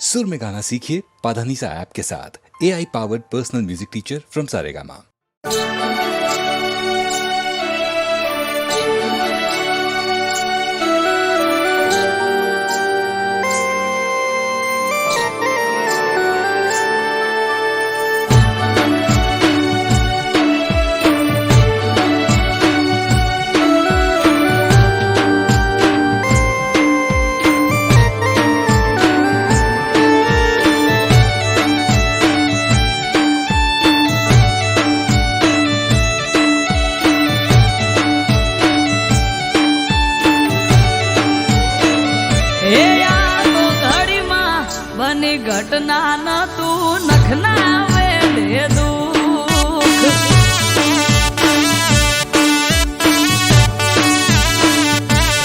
सुर में गाना सीखिए पाधानीसा ऐप के साथ। AI powered personal music teacher from Saregama. घटना न तू नखना वेले दुख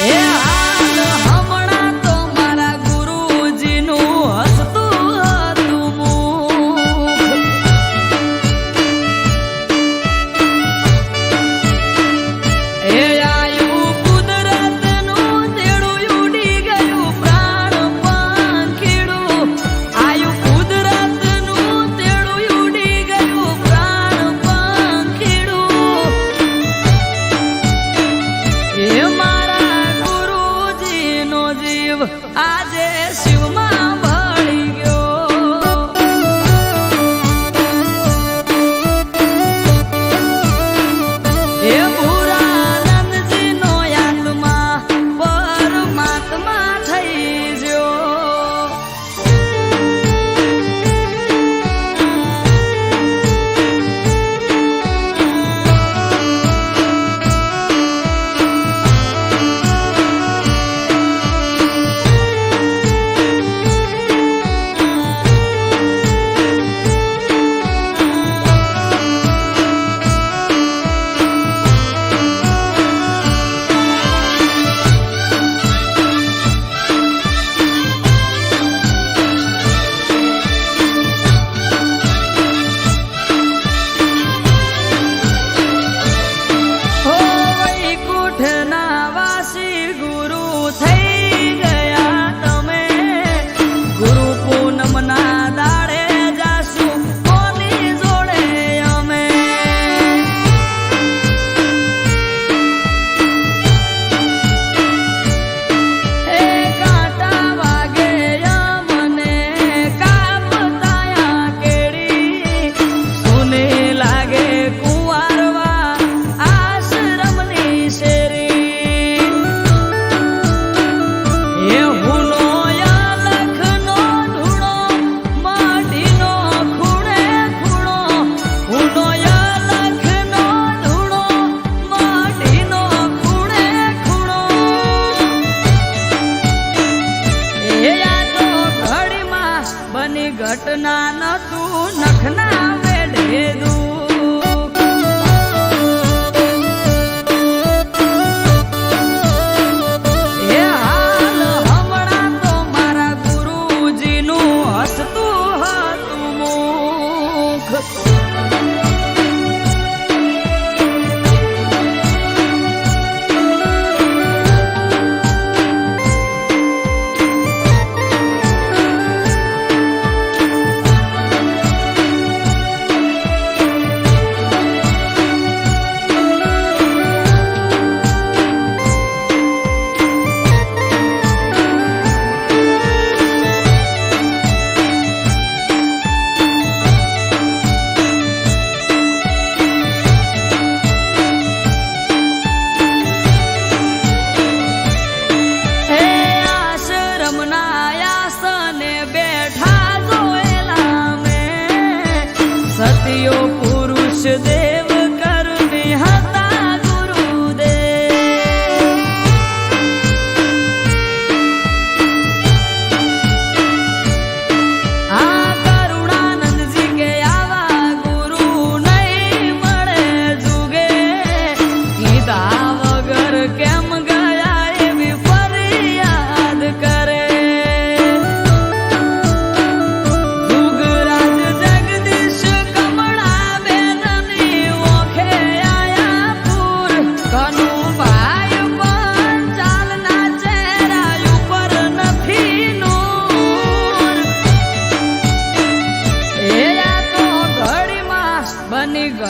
ए हाल हमणा तो मारा गुरुजी नु हसतू હતું મુખ એ આયુ કુદરત નું તેડું ઉડી ગયું પ્રાણ પાંખીડું આજે શિવમાં ભળી ગયો એ ભૂરાનંદજી નો આત્મા પરમાત્મા થઈ ગયો ઘટના ન તું નખના વેડે દુખ એ હાલ હમણાં તો મારા ગુરુજી નું હસતું હતું મુખ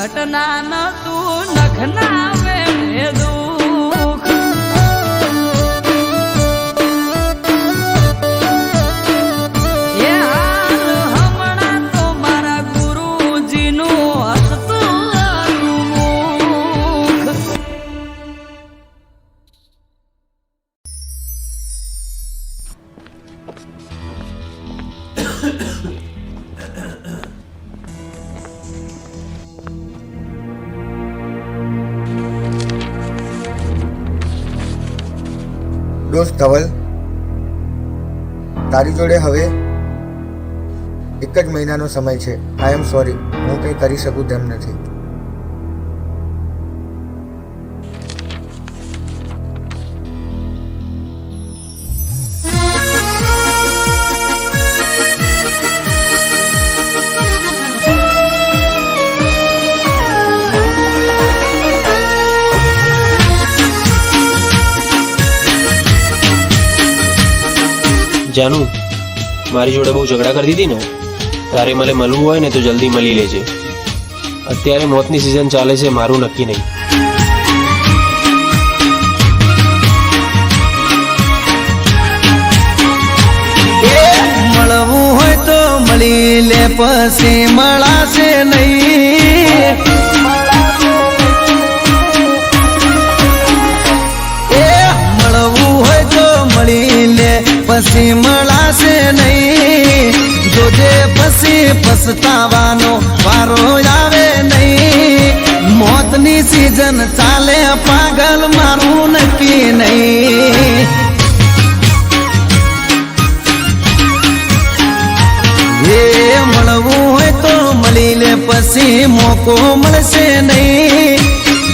ઘટના ન તું નખના વેઠે દુઃખ એ હાલ હમણાં તો મારા ગુરુજીનું હસતું હતું મુખ. દોસ્ત ધવલ, તારી જોડે હવે એક જ મહિનાનો સમય છે. આઈ એમ સોરી, હું કંઈ કરી શકું તેમ નથી. જાનુ, મારી જોડે બહુ ઝઘડા કરતી હતી ને, તારે મને મળવું હોય ને તો જલ્દી મળી લેજે. અત્યારે મોતની સિઝન ચાલે છે, મારું નક્કી નહીં. મળવું હોય તો મળી લે, પછી મળાશે નહીં. મળવું હોય તો મળી લે, પછી મળાશે નહીં. જોજે પછી પછતાવાનો વારો આવે નહીં. મોતની સિઝન ચાલે પાગલ, મારું નક્કી નહીં. મળવું હોય તો મળી લે, પછી મોકો મળશે નહીં.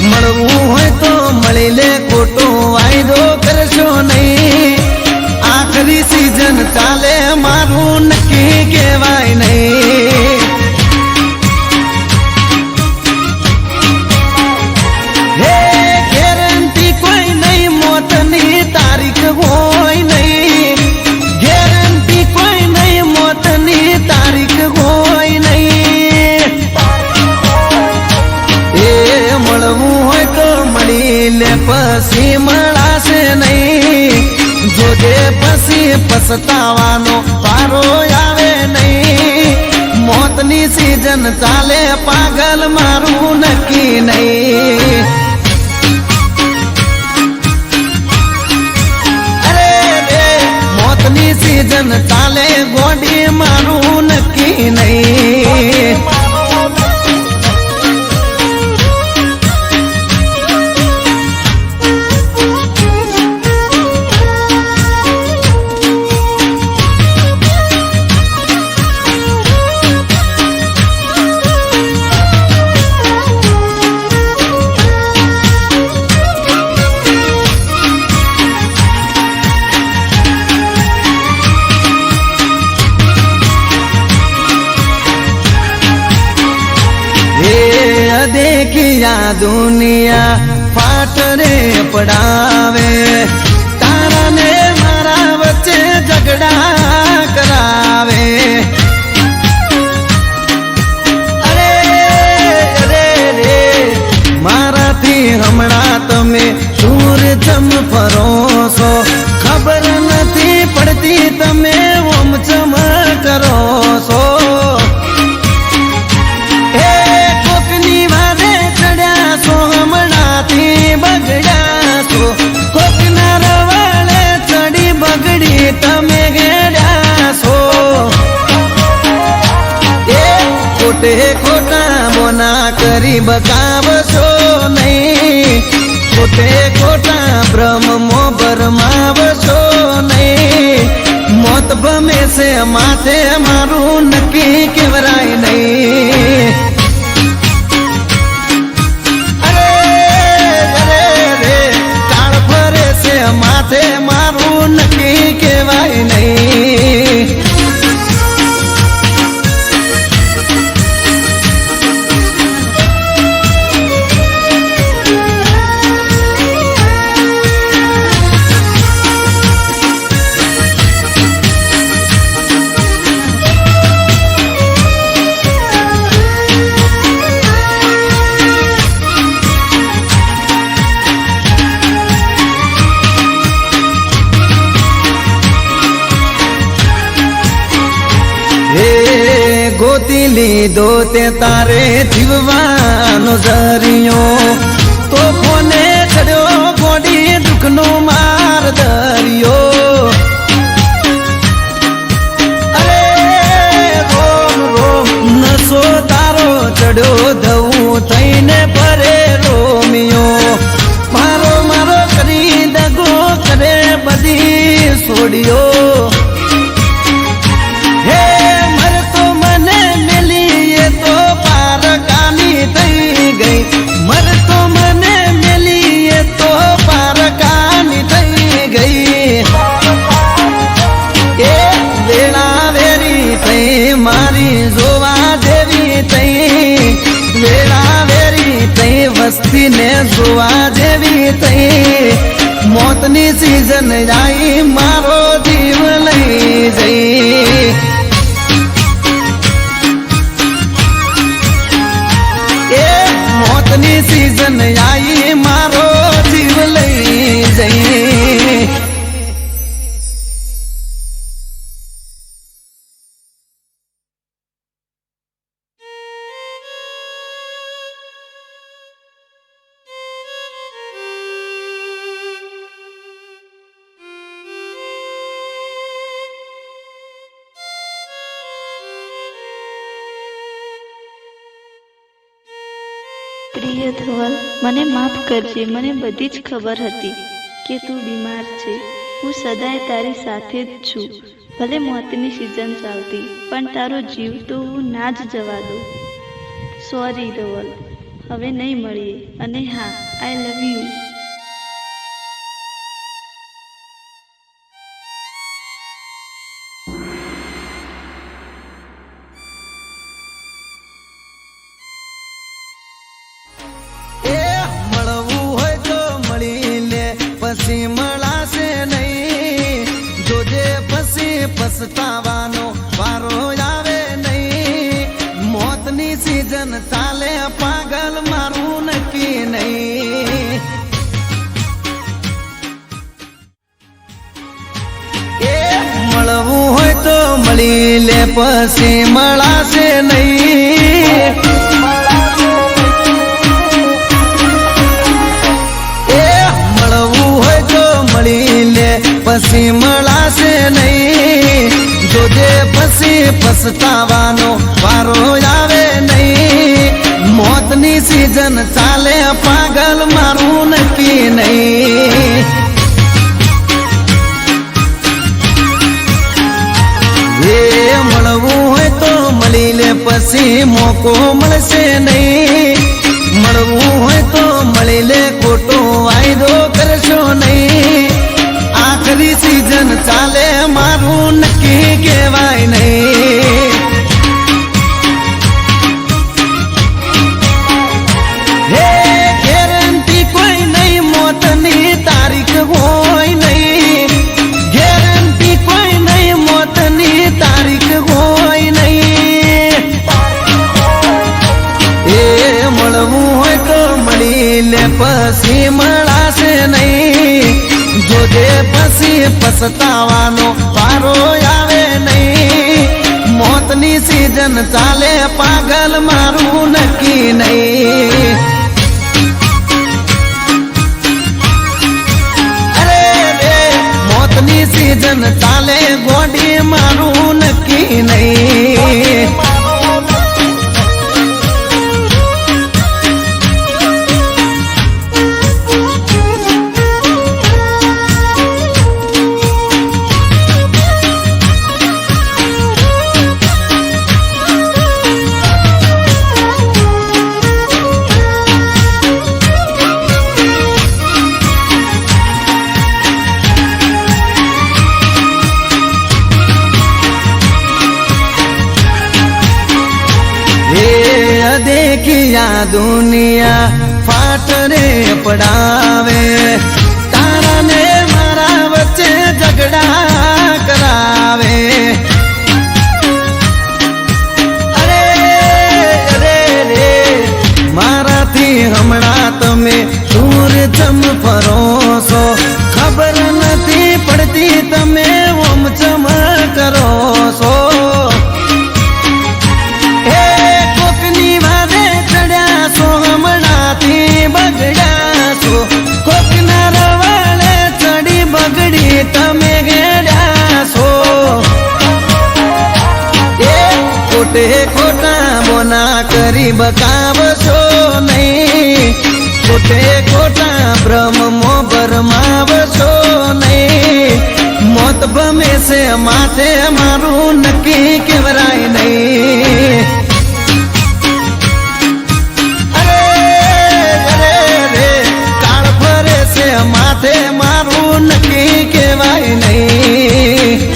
મળવું હોય તો મળી લે, ખોટો વાયદો કરશો નહીં. આખરી સિઝન ચાલે, મારું નક્કી કહેવાય નહીં. હે ગેરંટી કોઈ નહીં, મોતની તારીખ હોય નહીં. ગેરંટી કોઈ નહીં, મોતની તારીખ હોય નહીં. એ મળવું હોય તો મળી લે, પછી મળાશે નહીં. જોજે પછી પછતાવાનો પારો આવે નહીં. મોતની સિઝન ચાલે પાગલ, મારું નક્કી નહીં. અરે રે મોતની સિઝન ચાલે ગોડી, મારું નક્કી નહીં. देखिया दुनिया फाट रे पड़ावे, तारा ने मारा वच्चे झगड़ा करावे. अरे अरे रे मारा थी हमणा तमे दूर चम फरो છો. ખબર નથી પડતી તમે ઓમ ચમ કરો છો. તમે ગેડા છો એ ખોટે ખોટા બોના કરી બકાવશો નહીં. ખોટે ખોટા બ્રહ્મો ભરમાવશો નહીં. મોત ભમે છે માથે, મારું નક્કી કેવરાય નહીં. અરે અરે રે કાળ ફરે છે માથે, મારું નક્કી કહેવાય નહીં. ગોતી લીધો તે તારે જીવવાનો જરિયો તો કોને ચડ્યો ગોડી દુઃખનો માર દરિયો અરે રોમ રોમ નસો તારો ચડ્યો દઉં થઈને પરે રોમિયો મારો મારો કરી દગો કરે બધી છોડ્યો હે મરતો મને મેલી એ તો પારકાની થઈ ગઈ મરતો મને મેલી એ તો પારકાની થઈ ગઈ એ વેળા વેરી થઈ મારી જોવા જેવી થઈ વેળા વેરી થઈ વસ્તીને જોવા જેવી થઈ મોતની સીઝન આવી મારો જીવ લઈ જઈ એ મોતની સીઝન આવી મારો જીવ લઈ જઈ પ્રિય ધવલ, મને માફ કરજે. મને બધી જ ખબર હતી કે તું બીમાર છે. હું સદાય તારી સાથે જ છું. ભલે મોતની સિઝન ચાલતી, પણ તારો જીવ તો હું ના જ જવા દઉં. સોરી ધવલ, હવે નહીં મળીએ. અને હા, આઈ લવ યુ. પછી મળાશે નહીં જોજે પછી પછતાવાનો વારો આવે નહીં મોતની સીઝન ચાલે પાગલ મારું નક્કી નહીં એ મળવું હોય તો મળી લે પછી મળાશે નહીં મળી લે પછી મળાશે નહીં જોજે પછી પછતાવાનો વારો આવે નહીં મોતની સીઝન ચાલે પાગલ મારું નક્કી નહીં એ મળવું હોય તો મળી લે પછી મોકો મળશે નહીં મળવું હોય તો મળી લે ખોટો વાયદો કરશો નહીં આખરી સીઝન ચાલે મારું નક્કી કહેવાય નહીં હે ગેરંટી કોઈ નહીં મોતની તારીખ હોય નહીં ગેરંટી કોઈ નહીં મોતની તારીખ હોય નહીં એ મળવું હોય તો મળી લે પછી મળાશે નહીં જોજે પછી પછતાવાનો પારો આવે નહીં મોતની સીઝન ચાલે પાગલ મારું નક્કી નહીં અરે રે મોતની સીઝન ચાલે ગોડી મારું નક્કી નહીં देखिया दुनिया फाट रे पड़ावे तारा ने मारा बच्चे झगड़ा करावे अरे अरे रे मारा थी हमणा तमे दूर चम फरोसो खबर नहीं पड़ती तमे ओम चम करो सो ખોટે ખોટા બોના કરી બકાવશો નહીં, ખોટે ખોટા બ્રહ્મો ભરમાવશો નહીં. મોત ભમે છે માથે મારું નક્કી કેવરાય નહીં. માથે મારું નક્કી કહેવાય નહીં.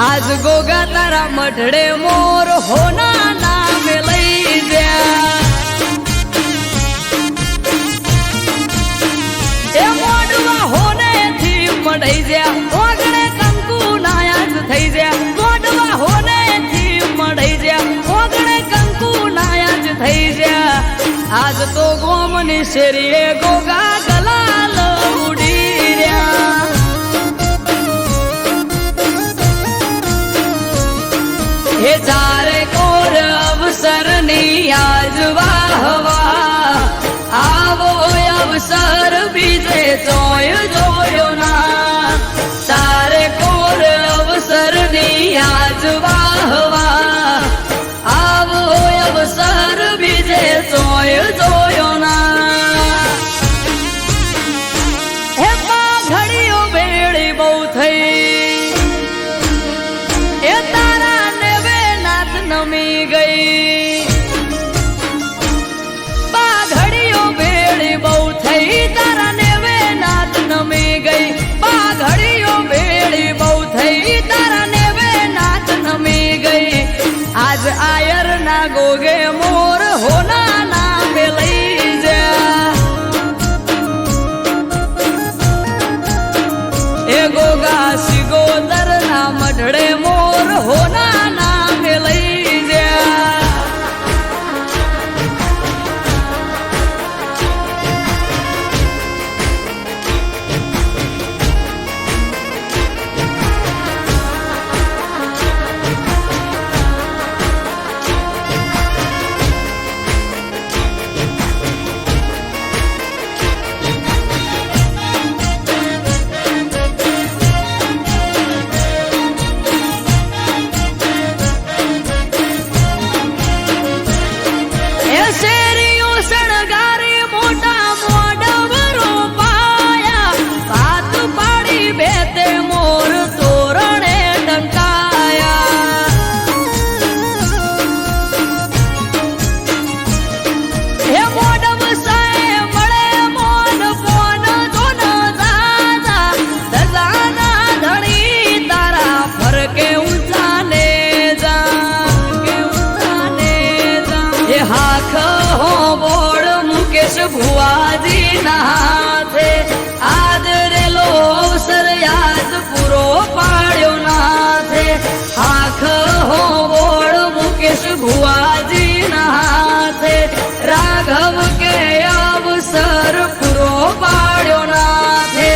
આજ ગોગા તારા મઢડે મોર હોના નામે લઈ જા એ મોડવા હોને થી મઢઈ જા ઓગણે કંકુ નાયાજ થઈ જા મોડવા હોને થી મઢઈ જા ઓગણે કંકુ નાયાજ થઈ જા આજ તો ગોમની શેરીએ ગોગા ગલાલ ઉડી રહ્યા હે ચારે કોર અવસરની આજ વાહવા આવો અવસર બીજે જોય જોયો ના ચારે કોર અવસરની આજ વાહવા આવો અવસર બીજે જોય જોયો ના હે ઘડીઓ બેડી બહુ થઈ એ તારા નેવે નાથ નમી ગઈ પાઘડીઓ બેડી બહુ થઈ તારા નેવે નાથ નમી ગઈ પાઘડીઓ બેડી બહુ થઈ તારા નેવે નાથ નમી ગઈ આજ આયર ના ગોગે મોર હોના નામે લઈ જા એ ગોગા સિગોદર ના મઢડે મોર હોના નામે લઈ જા ભુવાજી ના હાથે આદરેલો અવસર યાદ પૂરો પાડ્યો નાથે આખ હો બોળ મુકેશ ભુવાજી ના હાથે રાઘવ કે અવસર પૂરો પાડ્યો નાથે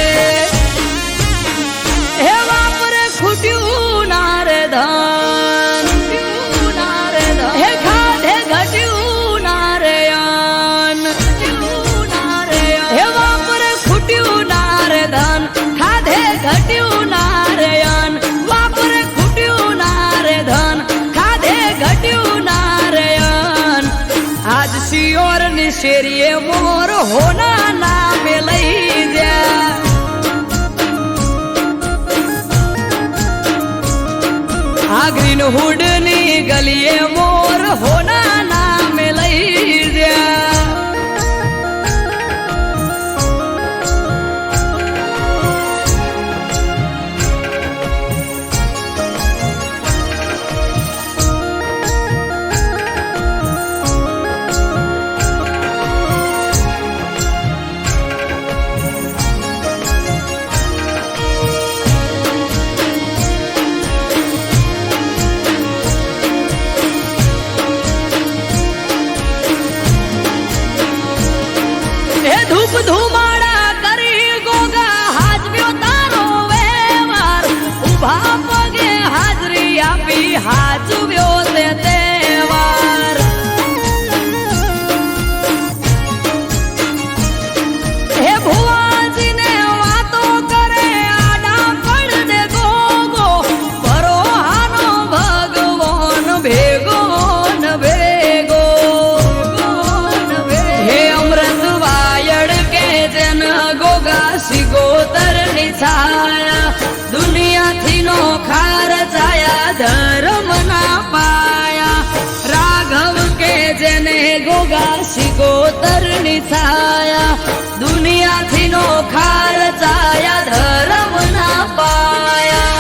હે વાપરે ખૂટ્યું ના રે ધન હે ખાધે ઘટ્યું ના રે ઘટ્યું નારાયણ વાપરે ખૂટ્યું નારે ધન ખાધે ઘટ્યું નારાયણ આજ શિયોર ની શેરીએ મોર હોના નામે લઈ જા આ ગ્રીન હુડ ની ગલીએ મોર હોના નામે લઈ જા ધુમાડા કરી ગોગા હાજવ્યો તારો વેવાર ઉભા પગે હાજરી આપી હાજવ્યો તે તહેવાર હે ભુવાજી ને વાતો કરે આડા પડ દે ગોગો ભરો હાનો ભગવાન ભેગો ન ભેગો હે અમૃત જન ગોગા સિગોતર ની છાયા દુનિયાથી નો ખાર છાયા ધર્મ ના પાયા રાઘવ કે જેને ગોગા સિગોતર ની છાયા દુનિયાથી નો ખાર છાયા ધર્મ ના પાયા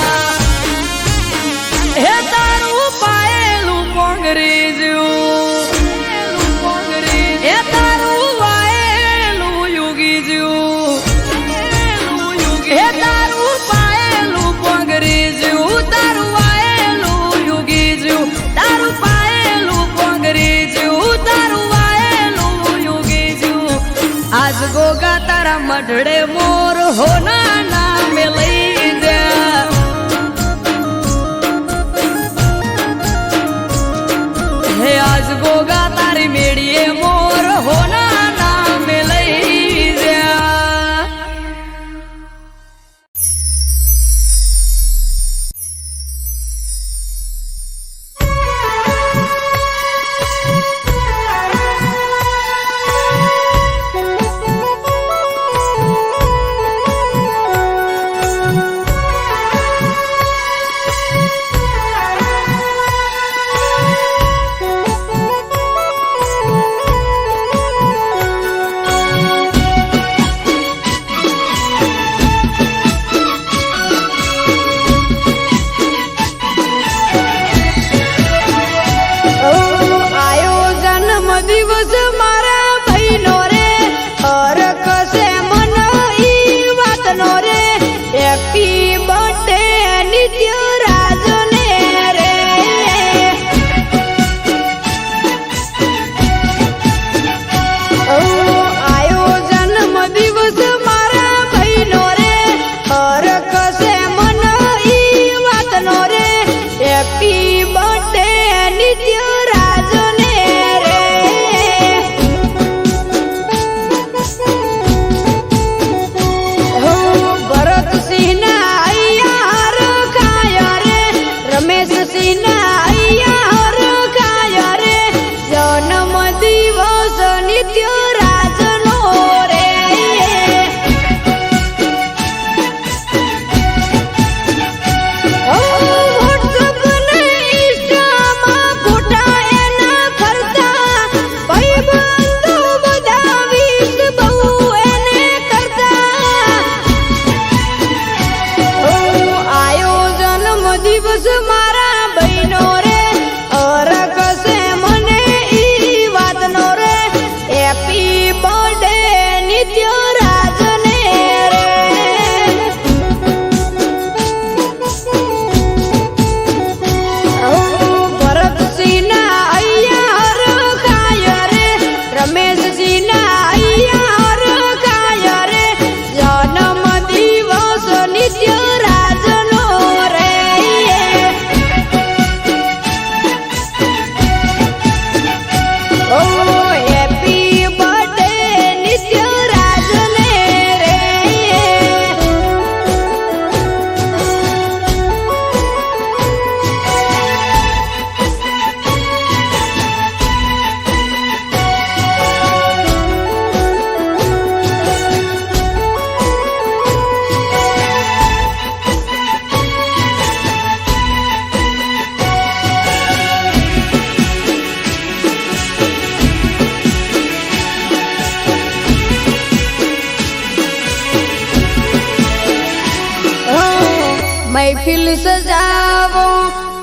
महफिल सजावो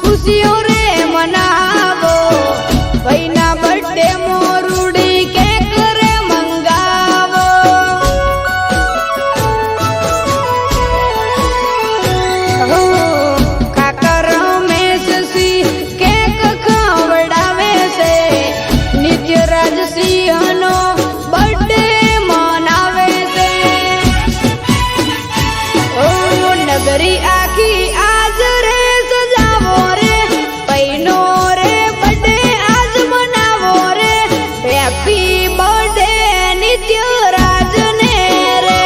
खुशियों रे मनावो भाईना बर्थडे मोरुड़ी केक रे मंगावो हो काका रमेश सी केक खवड़ावे से नित्य राज सिंह नो बर्थडे मनावे से ओ नगरी आखी आज रे सजावो रे पैनो रे बर्थडे आज मनावो रे हैप्पी बर्थडे नित्य राज ने रे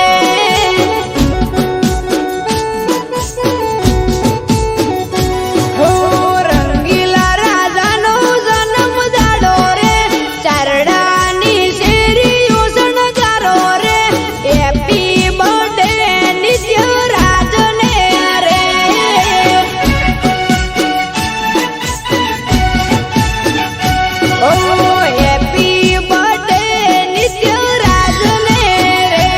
हो रंगीला राजा नो जन्म जाडो रे चारडानी शेरीओ शणगारो रे हैप्पी बर्थडे नित्य राज ने रे ओ हैप्पी बर्थडे नित्य राज ने रे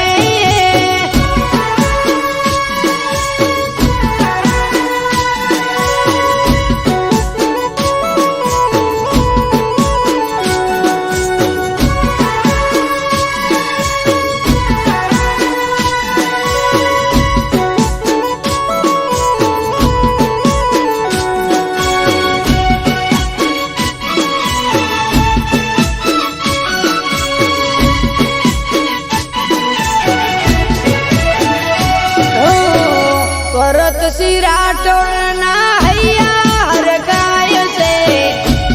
परत सिरा टोळना हैया हरकाय से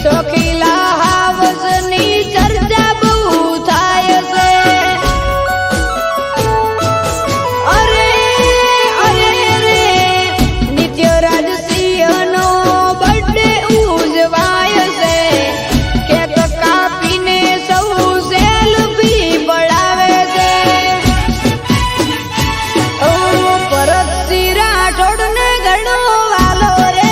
सोखीला हावसनी चर्चा बहु थाय से अरे अरे रे नित्य राज सिंह नो बर्थडे उजवाय से केक कापीने सौ सेल्फी पડાવે છે ओ परत सिरा टोड़ने घणो वालो रे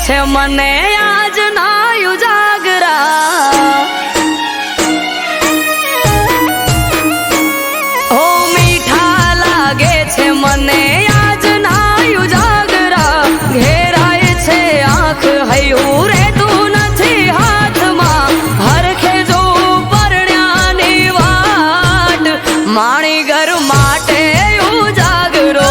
છે મને આજ ના ઉજાગરા ઓ મીઠા લાગે છે મને આજ ના ઉજાગરા ઘેરાય છે આંખ હૈયું રેતું નથી હાથમાં હરખે જો પરણ્યાની વાટ માણી ઘર માટે ઉજાગરો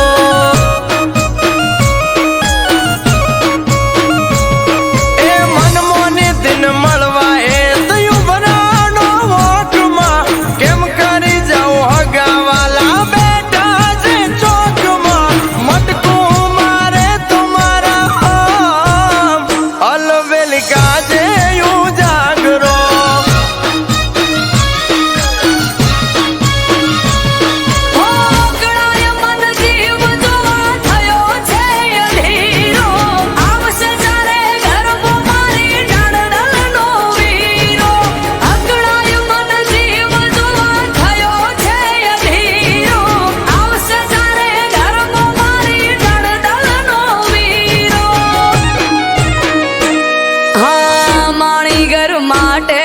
માટે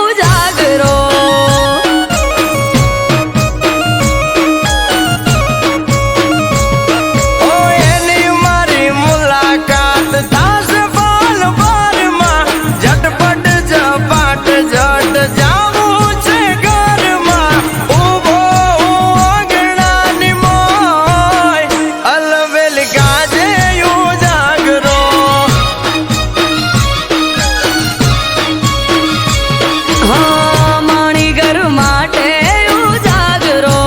ઉજાગરો ઓ એની મારી મુલાકાત થાશે બાલ બારમાં ઝટપટ ઝપાટ ઝટ જાવું છે ઘરમાં ઊભો આંગણાની મોય અલવેલ ગાજે ઉજાગરો માણી ઘર માટે ઉજાગરો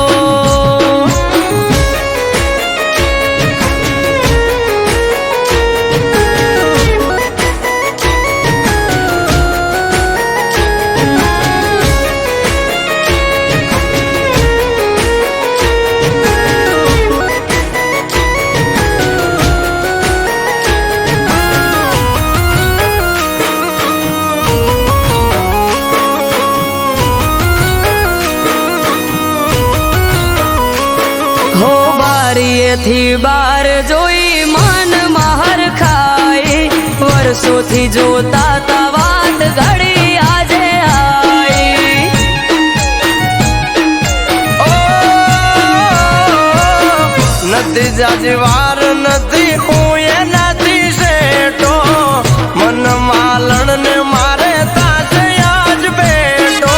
હો બારીએથી બાર જોઈ મન મહર ખાઈ વર્ષોથી જોતા તા વાત ઘડી આજે આઈ નથી જાજી વાર નથી હું એનાથી શેઠો મન માલણ ને મારે તાશે આજ બેઠો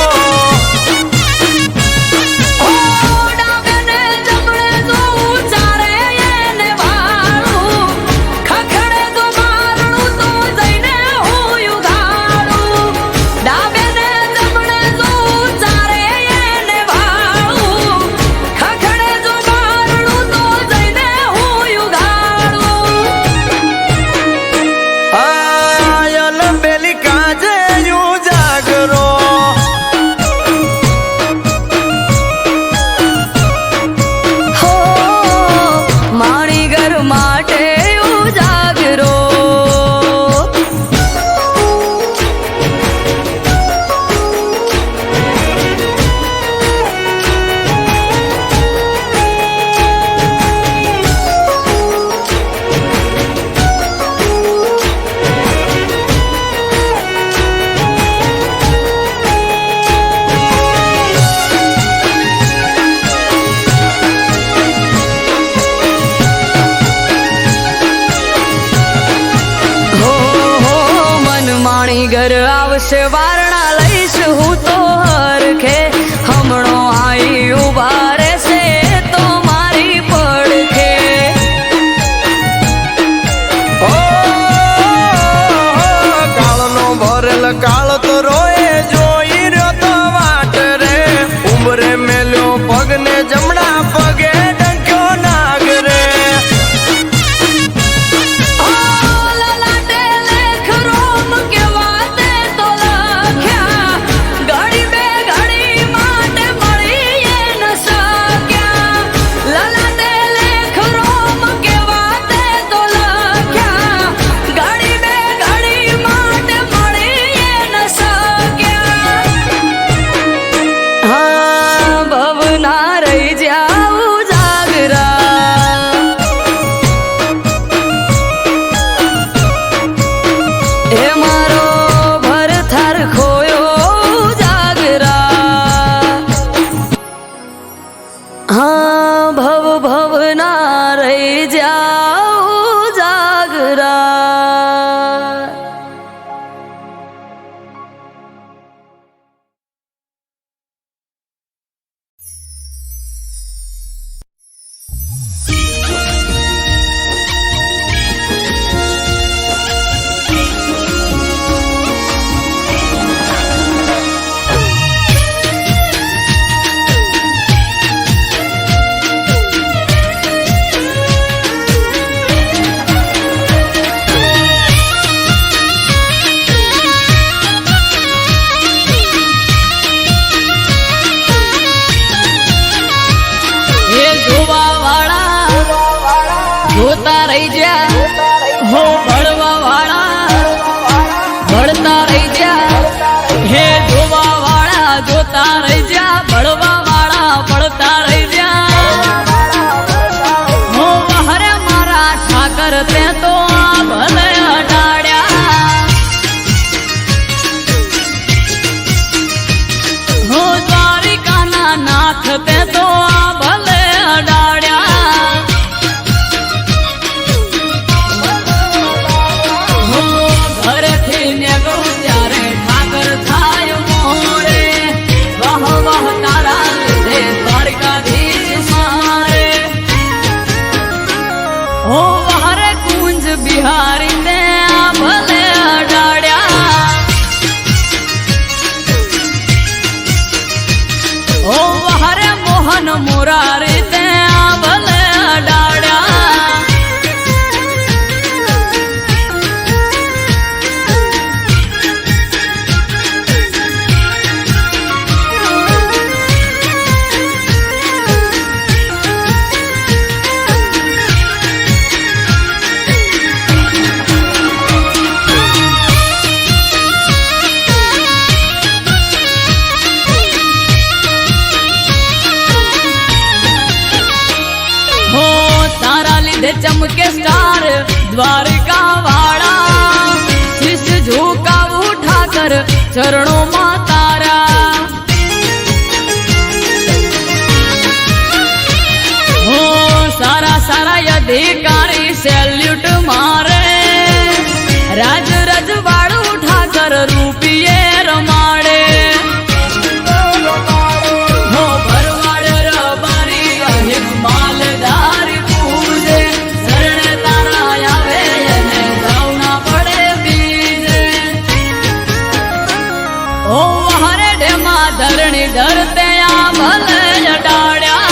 ઘર આવશે વારણા લઈશ હું તો હરખે હમણો આઈ ઉભા રહેશે તો મારી પડખે કાળનો ભરેલ કાળ તો રોએ જોઈ રહ્યો તો વાટ રે ઉમરે મેલ્યો પગને જમણા પગે ડંક્યો નાગ રે લલાટે લેખ રોમ કેવા તે તો લખે જોતા રહી જા હો ભળવા વાળા ભળતા રહી જા હે જોવા વાળા જોતા રહી જા ભળવા વાળા ભળતા રહી જા હો હરે મારા ઠાકર તે તો ભલે અડાડ્યા હો દ્વારિકાના નાથ તે તો ભલે અડાડ્યા હો ઘરેથી નીકળું ત્યારે ઠાકર થાય મોરે વાહ વાહ તારા લીધે દ્વારકાધીશ મારે હો હરે કુંજ બિહારી ને ભલે અડાડ્યા ઓ હરે મોહન મુરારી તે ભલે અડાડ્યા હો તારા લીધે ચમકે સ્ટાર દ્વારકા વાળા શીશ ઝુકાવું ઠાકર ચરણો માં તારા હો સારા સારા અધિકારી સેલ્યુટ મારે રાજ રજવાડું ઠાકર રૂપિયે રમાડે હો ભરવાડ રબારી અહિક માલધાર પૂજે શરણે તારા આવે અને ભાવના પડે બીજે ઓ હરે ડેમાં ધરણી ધરતે આ ભલે અડાડ્યા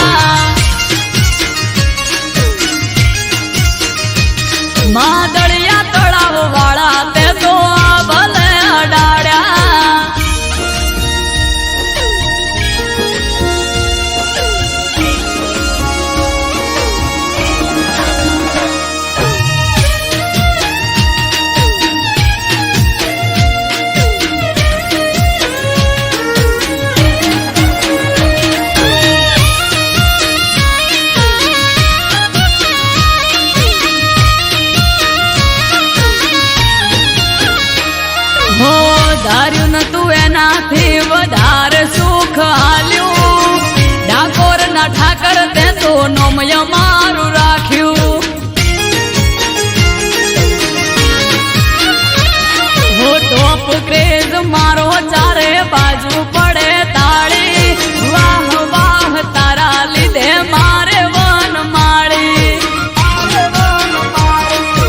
માદળિયા તળાવ વાળા તે તો આ ભલે અડાડ્યા હો ધાર્યું નતું એનાથી વધારે સુખ હાલ્યું ડાકોર ના ઠાકર તે તો નોમય મારું રાખ્યું હો ટોપ ક્રેઝ મારો ચારે બાજુ પડે તાળી વાહ વાહ તારા લીધે મારે વન માળી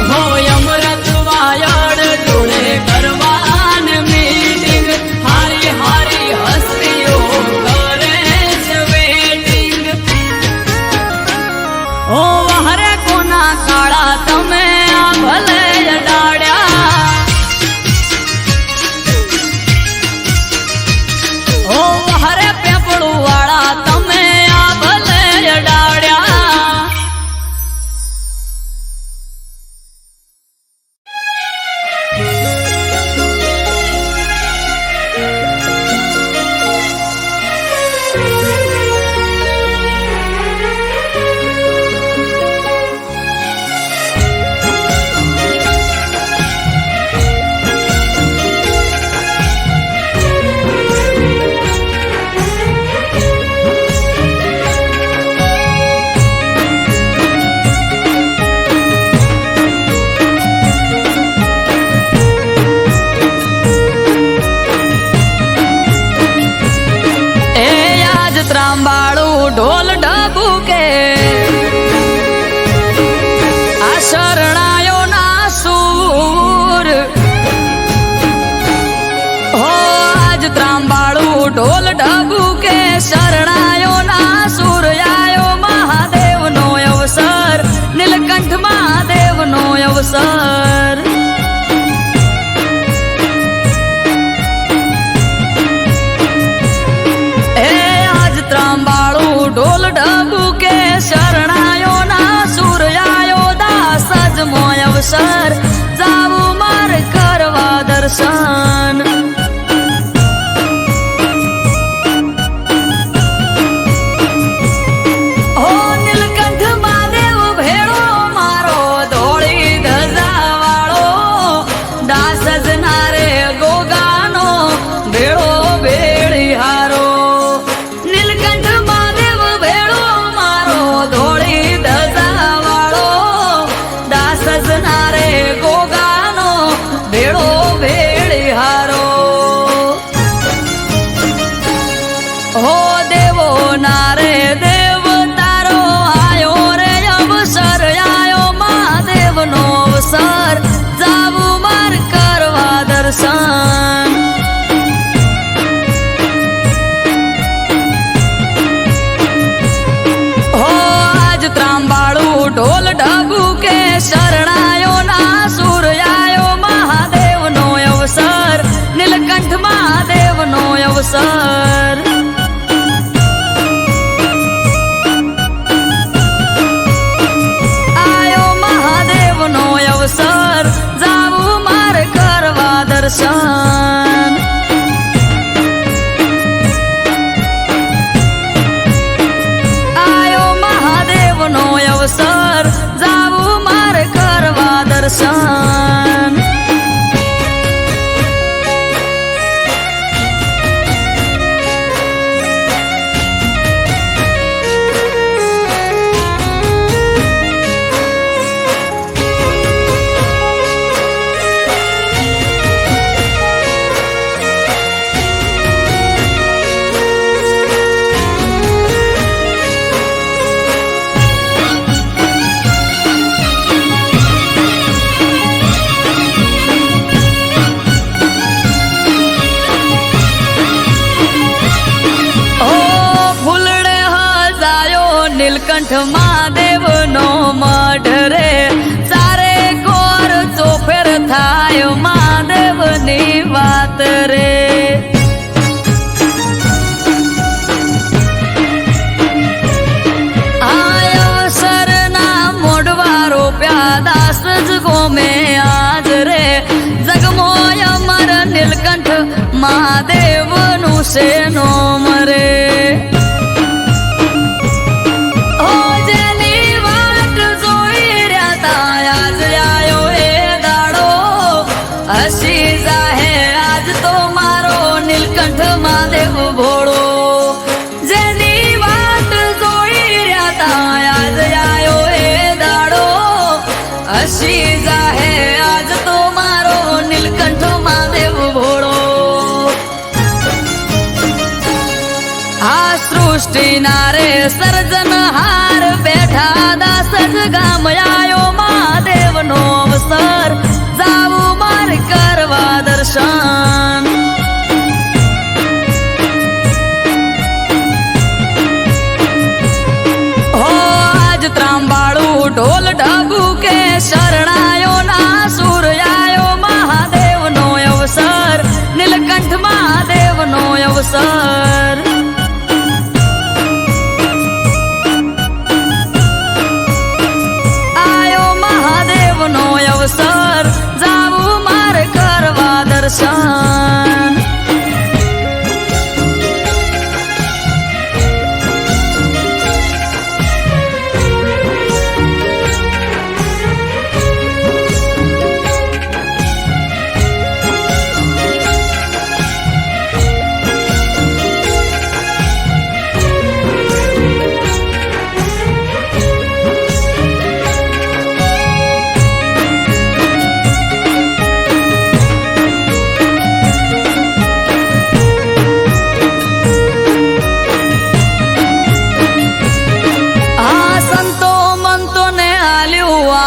હો અમૃત વાયડ જોડે કરવાન મીટિંગ હારી હારી હસ્તીઓ કરે છે વેટિંગ ઓ હરે કોના કાળા તમે આ ભલે અડાડ્યા ઓ હરે પેપળું વાળા તમે આ ભલે અડાડ્યા એ આજ ત્રાંબાળું ઢોલ ડબુકે આ શરણાયો ના સૂર હો આજ ત્રાંબાળું ઢોલ ડબુકે શરણાયો ના સૂર આયો મહાદેવનો અવસર નીલકંઠ મહાદેવનો અવસર એ આજ ત્રાંબાળું ઢોલ ડબુકે શરણાયો ના સૂર આયો દા દર્શન આયો મહાદેવનો અવસર જાવું મારે કરવા દર્શન નીલકંઠ મહાદેવ નો મઢ રે ચારે કોર ચોફેર થાય મહાદેવ ની વાત રે અવસર ના મોઢવા રોપ્યા દાસ જ ગોમે આજ રે જગમોય અમર નીલકંઠ મહાદેવ નું છે નોમ રે હસી જાહે આજ તો મારો નીલકંઠ મહાદેવ ભોળો જેની વાત જોઈ રહ્યા તા આજ આયો એ દાડો હસી જાહે આજ તો મારો નીલકંઠ મહાદેવ ભોળો આ સૃષ્ટિ નારે સર્જનહાર બેઠા દાસ જ ગામ આયો મહાદેવ નો અવસર જાવું મારે કરવા દર્શન હો આજ ત્રાંબાળું ઢોલ ઢબુ કે શરણાયો ના સુર આયો મહાદેવ નો અવસર નીલકંઠ મહાદેવ નો અવસર આયો મહાદેવ નો અવસર જાવું મારે કરવા દર્શન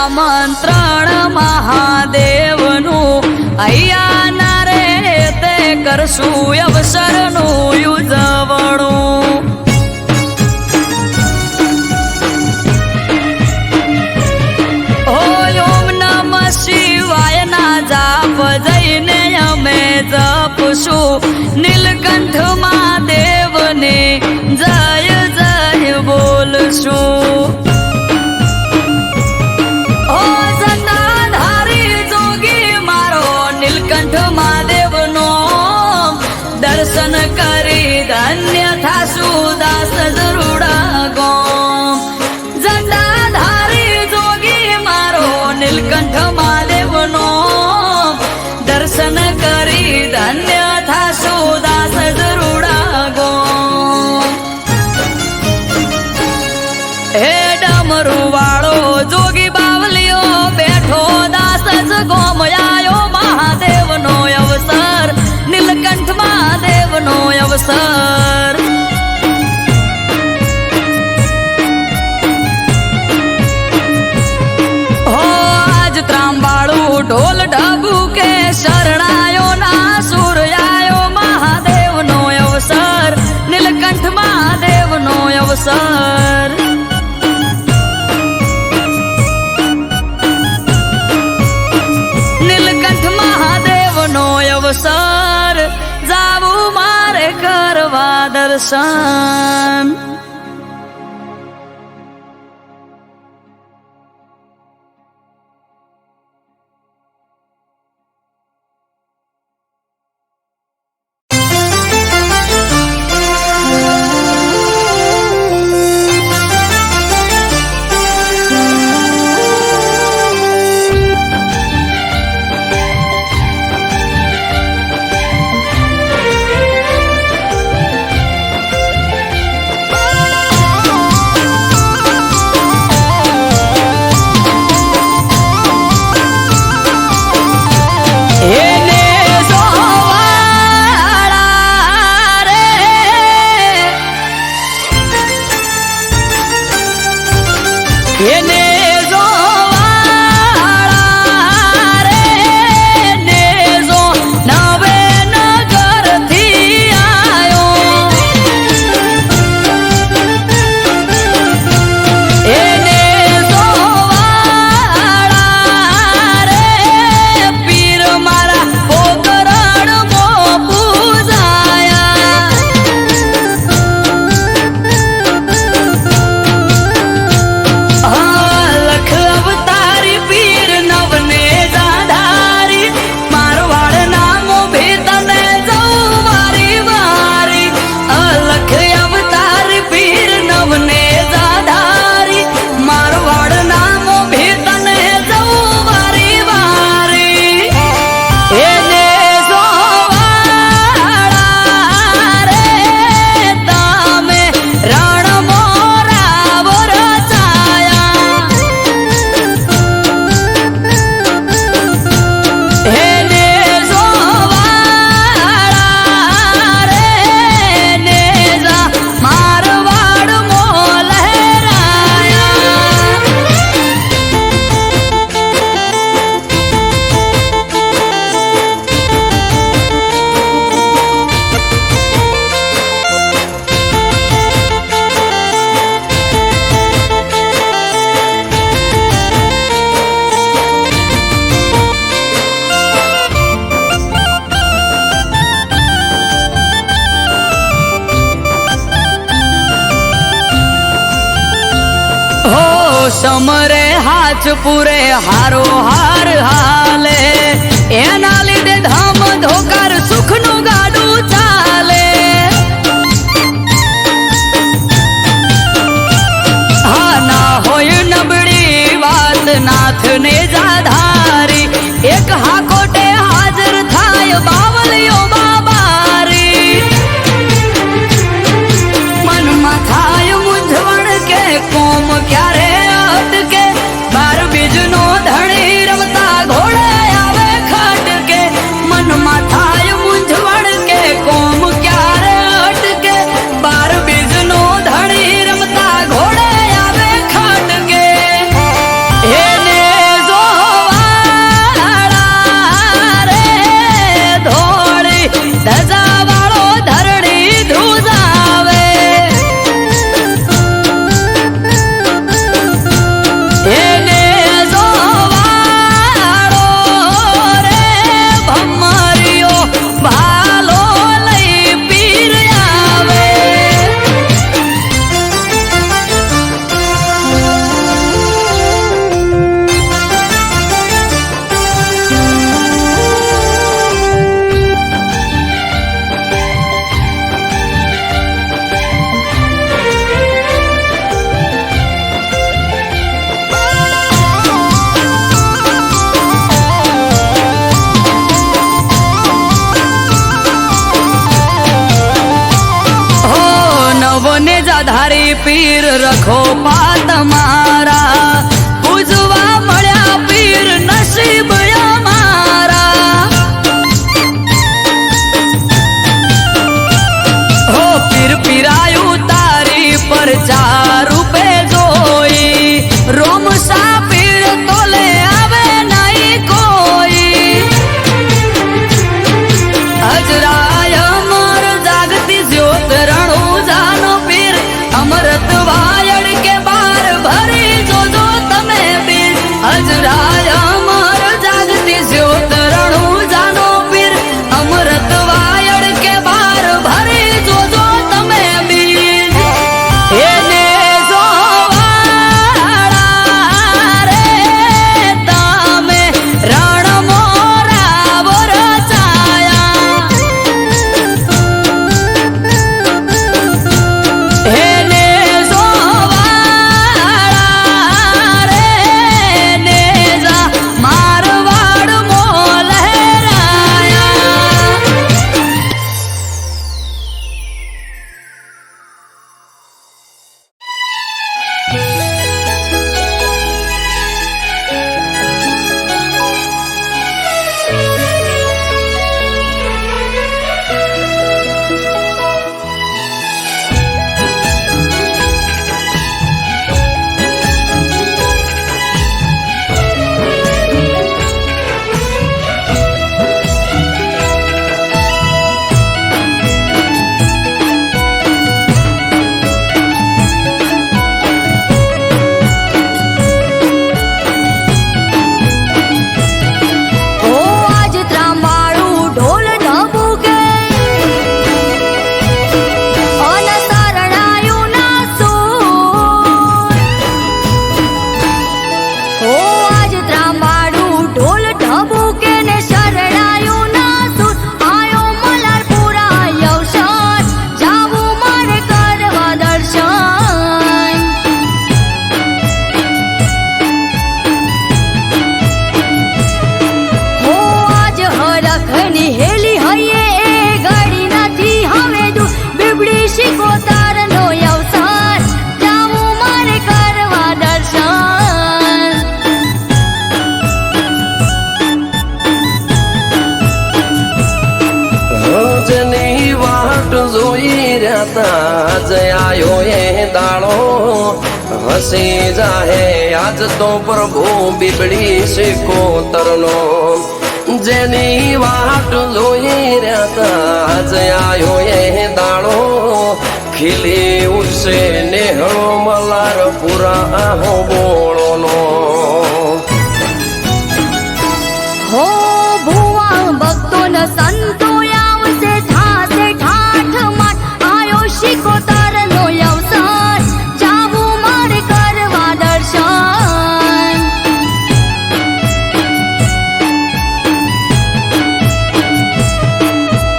આમંત્રણ મહાદેવનું અહીંયા ના રે તે કરશું અવસરનું ઉજવણું ઓમ નમઃ શિવાય ના જાપ જઈને અમે જપશું નીલકંઠ મહાદેવને જય જય બોલશું દર્શન કરી ધન્ય થાસુ દાસ જરૂડા ગોમ જટાધારી જોગી મારો નીલકંઠ મહાદેવ નો દર્શન કરી ધન્ય થાસુ દાસ જરૂડા ગોમ હે ડમરુ વાળો જોગી બાવલીઓ બેઠો દાસ જ ગોમ આયો મહાદેવ નો અવસર નીલકંઠ મહાદેવ નો અવસર હો આજ ત્રાંબાળું ઢોલ ઢબુ કે શરણાયો ના સુર આયો મહાદેવ નો અવસર નીલકંઠ મહાદેવ નો અવસર નીલકંઠ મહાદેવ નો અવસર જાવું મારે કરવા દર્શન રણ મોરાવ રચાયા હે નેજો વાળા રે નેજા મારવાડ મો લહેરાયા હો સમરે હાથ પૂરે હારો હાર હાલે એના લીધે ધામ ધોકાર સુખનું ગાડું ચાલે હા ના હોય નબળી વાત નાથને જાધારી એક હાકોટે હાજર થાય બાવલીઓ બાબારી મનમાં થાય મૂંઝવણ કે કોમ ક્યારે અટકે બાર બીજનો ધણી રમતા ઘોડે આવે ખટકે મનમાં થાય મૂંઝવણ કે કોમ ક્યારે અટકે બાર બીજનો ધણી રમતા ઘોડે આવે ખટકે એને જોવાળા રે ધોળી ધજા વાળો ધરણી ધ્રુજાવે એને જોવાળો રે ભમરિયો ભાલો લઈ પીર આવે હો નવને જાધારી પીર રખો પાત મારા પૂજવા મળ્યા પીર નસીબ અમારા હો પીર પીરાયું તારી પર ચાર રૂપે જોઈ રોમસા પીર તોલે આવે નહીં કોઈ હજરાય અમર જાગતી જ્યોત રણુજાનો પીર અમૃત વાયડ કે બાર ભરી જોજો તમે પીર હજરાય અમર જાગતી જ્યોત રણુજાનો પીર અમૃત વાયડ કે બાર ભરી જોજો તમે પીર એને દાળો હસી જાહે આજ તો પ્રભુ બીબડી શિકોતરનો જેની વાટ જોઈ રહ્યા આજ આયો એ દાળો ખીલી ઉઠશે નેહળો મલાર પૂરા આહો બોળોનો હો ભુવા ભક્તો ન સંતો આવશે થાશે ઠાઠ માઠ આયો શિકોતર નો અવસર જાવું મારે કરવા દર્શન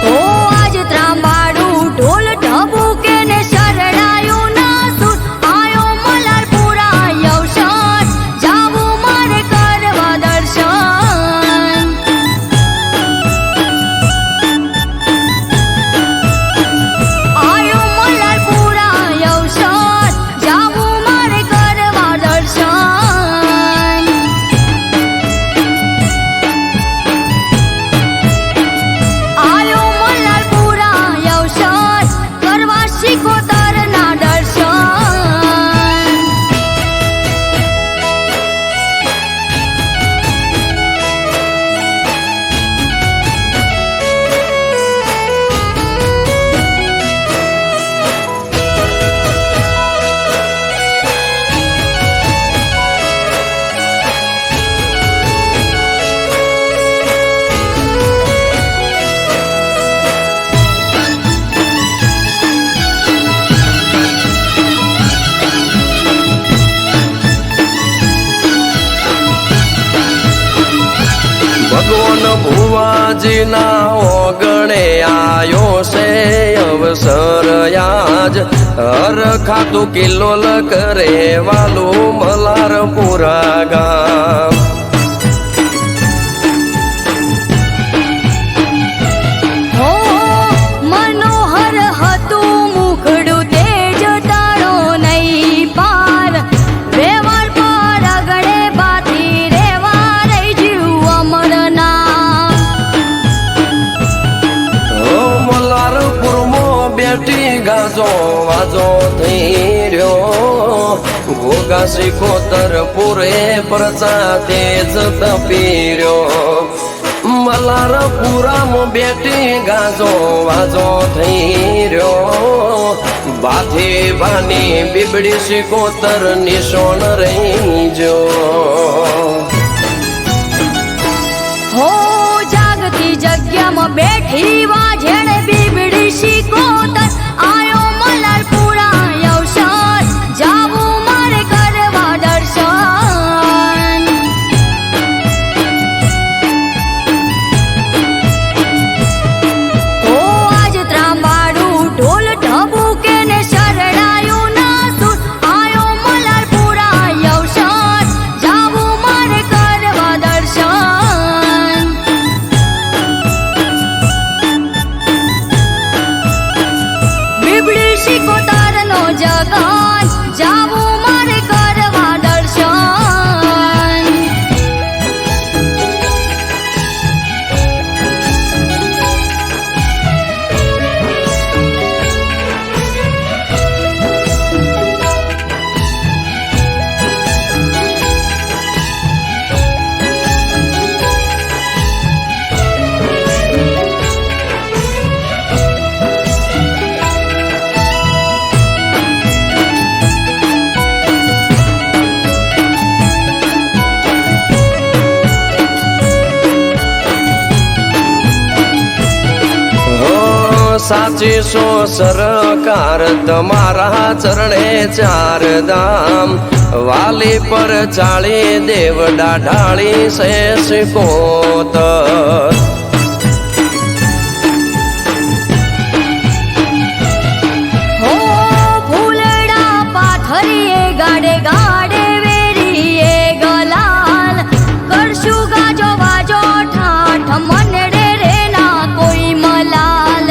ઓ આજ ત્રાંબાડું ઢોલ ઢબુકે ને શરણાયું ના સુર આયો મલારપુરા અવસર જાવું મારે કરવા દર્શન આયો મલારપુરા અવસર જાવું મારે કરવા દર્શન આયો મલારપુરા અવસર કરવા શિકોતરના દર્શન ભગવાન ભુવાજીના ઓગણે આયો છે અવસર આજ હર ખાતું કિલ્લોલ કરે વાલું મલારપુરા ગામ હો મનોહર હતું મુખડું તેજ તારો નહીં પાર વ્યવહાર પર અગણે બાતી રેવા રહી જીવ અમરના મલારપુરમાં બેઠી ગાજો વાજો થઈ રહ્યો ઘોઘા શિકોતર પૂરે પ્રજા તેજ તપી રહ્યો મલારપુરામાં બેઠી ગાજો વાજો થઈ રહ્યો બાથી બાની બીબડી શિકોતર નિશોન રહી જો હો જાગતી જગ્યામાં બેઠી વાજણે બીબડી શિકોતર આયો મલારપુરા અવસર જાવું મારે કરવા દર્શન ઓ આજ ત્રાંબાડું ઢોલ ઢબુકે ને શરણાયું ના સુર આયો મલારપુરા અવસર જાવું મારે કરવા દર્શન બીબડી શિકોતરનો જગન જાવું મારે કરવા દર્શન સાચી સો સરકાર તમારા ચરણે ચાર ધામ વાલી પર ચાળી દેવડા ઢાળી સે શિકોતર હો ફૂલડા પાથરીએ ગાડે ગાડે વેરીએ ગલાલ કરશું ગાજો વાજો ઠાઠ મનડે રે ના કોઈ મલાલ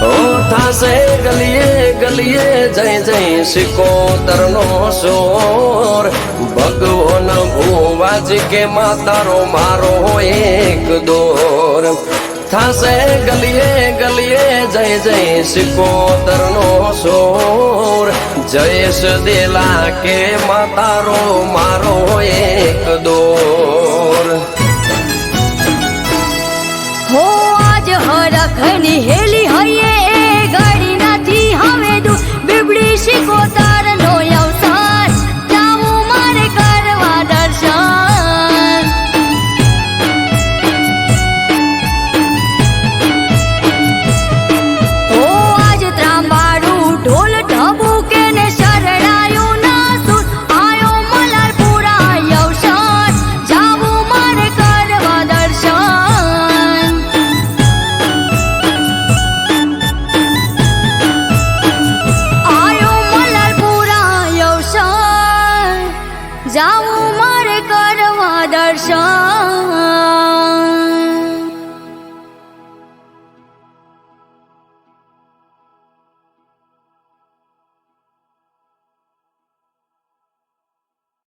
ઓ થાશે ગલીએ ગલીએ જય જય શિકોતરનો સોર ભગવાન ભુવાજી કે માતારો મારો એક દોર થાશે ગલીએ ગલીએ જય જય શિકોતરનો સોર જયેશ દેલા કે તારો મારો એક દોર હો આજ હરખની હેલી હૈયે